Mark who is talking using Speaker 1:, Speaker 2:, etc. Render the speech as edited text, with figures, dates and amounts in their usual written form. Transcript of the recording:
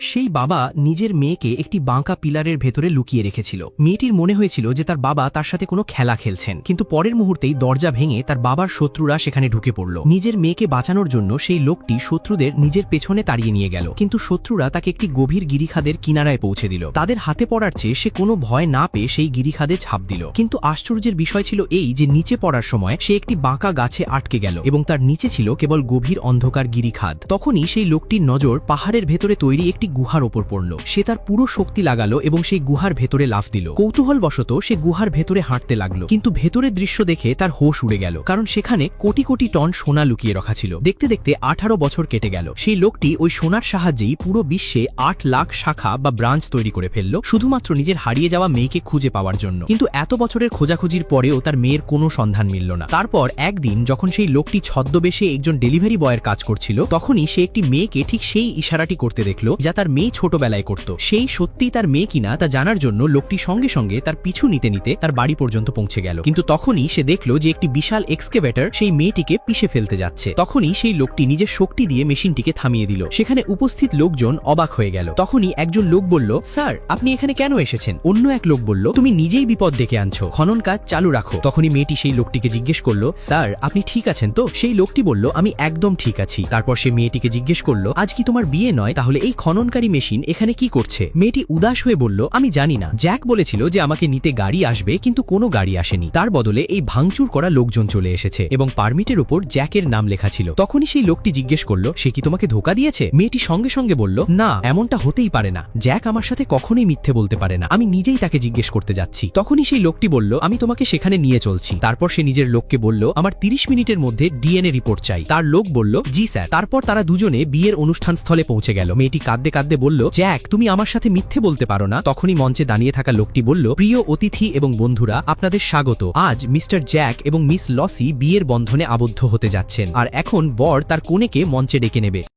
Speaker 1: সেই বাবা নিজের মেয়েকে একটি বাঁকা পিলারের ভেতরে লুকিয়ে রেখেছিল। মেয়েটির মনে হয়েছিল যে তার বাবা তার সাথে কোনো খেলা খেলছেন, কিন্তু পরের মুহূর্তেই দরজা ভেঙে তার বাবার শত্রুরা সেখানে ঢুকে পড়ল। নিজের মেয়েকে বাঁচানোর জন্য সেই লোকটি শত্রুদের নিজের পেছনে তাড়িয়ে নিয়ে গেল, কিন্তু শত্রুরা তাকে একটি গভীর গিরিখাদের কিনারায় পৌঁছে দিল। তাদের হাতে পড়ার চেয়ে সে কোনো ভয় না পেয়ে সেই গিরিখাদে ঝাঁপ দিল। কিন্তু আশ্চর্যের বিষয় ছিল এই যে নিচে পড়ার সময় সে একটি বাঁকা গাছে আটকে গেল এবং তার নিচে ছিল কেবল গভীর অন্ধকার গিরিখাদ। তখনই সেই লোকটির নজর পাহাড়ের ভেতরে তৈরি একটি গুহার ওপর পড়ল। সে তার পুরো শক্তি লাগালো এবং সেই গুহার ভেতরে লাফ দিল। কৌতূহলবশত সে গুহার ভেতরে হাঁটতে লাগলো, কিন্তু ভেতরের দৃশ্য দেখে তার হোশ উড়ে গেল, কারণ সেখানে কোটি কোটি টন সোনা লুকিয়ে রাখা ছিল। দেখতে দেখতে 18 বছর কেটে গেল। সেই লোকটি ওই সোনার সাহায্যেই পুরো বিশ্বে 8 লাখ শাখা বা ব্রাঞ্চ তৈরি করে ফেলল, শুধুমাত্র নিজের হারিয়ে যাওয়া মেয়েকে খুঁজে পাওয়ার জন্য। কিন্তু এত বছরের খোঁজাখুঁজির পরেও তার মেয়ের কোনো সন্ধান মিলল না। তারপর একদিন যখন সেই লোকটি ছদ্মবেশে একজন ডেলিভারি বয়ের কাজ করছিল, তখনই সে একটি মেয়েকে ঠিক সেই ইশারাটি করতে দেখল যা তার মেয়ে ছোটবেলায় করত। সেই সত্যিই তার মেয়ে কিনা তা জানার জন্য লোকটি সঙ্গে সঙ্গে তার পিছু নিতে নিতে তার বাড়ি পর্যন্ত পৌঁছে গেল। কিন্তু তখনই সে দেখল যে একটি বিশাল এক্সকেভেটর সেই মেয়েটিকে পিষে ফেলতে যাচ্ছে। তখনই সেই লোকটি নিজের শক্তি দিয়ে মেশিনটিকে থামিয়ে দিল। সেখানে উপস্থিত লোকজন অবাক হয়ে গেল। তখনই একজন লোক বলল, স্যার আপনি এখানে কেন এসেছেন? অন্য এক লোক বলল, তুমি নিজেই বিপদ ডেকে আনছো, খনন কাজ চালু রাখো। তখনই মেয়েটি সেই লোকটিকে জিজ্ঞেস করল, স্যার আপনি ঠিক আছেন তো? সেই লোকটি বলল, আমি একদম ঠিক আছি। তারপর সে মেয়েটিকে জিজ্ঞেস করল, আজ কি তোমার বিয়ে নয়? তাহলে এই খননকারী মেশিন এখানে কি করছে? মেয়েটি উদাস হয়ে বলল, আমি জানি না। জ্যাক বলেছিল যে আমাকে নিতে গাড়ি আসবে, কিন্তু কোনো গাড়ি আসেনি। তার বদলে এই ভাঙচুর করা লোকজন চলে এসেছে এবং পারমিটের উপর জ্যাকের নাম লেখা ছিল। তখনই সেই লোকটি জিজ্ঞেস করল, সে কি তোমাকে ধোঁকা দিয়েছে? মেয়েটি সঙ্গে সঙ্গে বলল, না, এমনটা হতেই পারে না। জ্যাক আমার সাথে কখনোই মিথ্যে বলতে পারে না। আমি নিজেই তাকে জিজ্ঞেস করতে যাচ্ছি। তখনই সেই লোকটি বলল, আমি তোমাকে সেখানে নিয়ে চলছি। তারপর সে নিজের লোককে বলল, আমার 30 মিনিটের মধ্যে ডিএনএ রিপোর্ট চাই। তার লোক বলল, জি স্যার। তারপর তারা দুজনে বিয়ের অনুষ্ঠান স্থলে পৌঁছে গেল। মেয়েটি কাঁদতে কাঁদতে বলল, জ্যাক তুমি আমার সাথে মিথ্যে বলতে পারো না। তখনই মঞ্চে দাঁড়িয়ে থাকা লোকটি বলল, প্রিয় অতিথি এবং বন্ধুরা, আপনাদের স্বাগত। আজ মিস্টার জ্যাক এবং মিস লসি বিয়ের বন্ধনে আবদ্ধ হতে যাচ্ছেন, আর এখন বর তার কনেকে মঞ্চে ডেকে নেবে।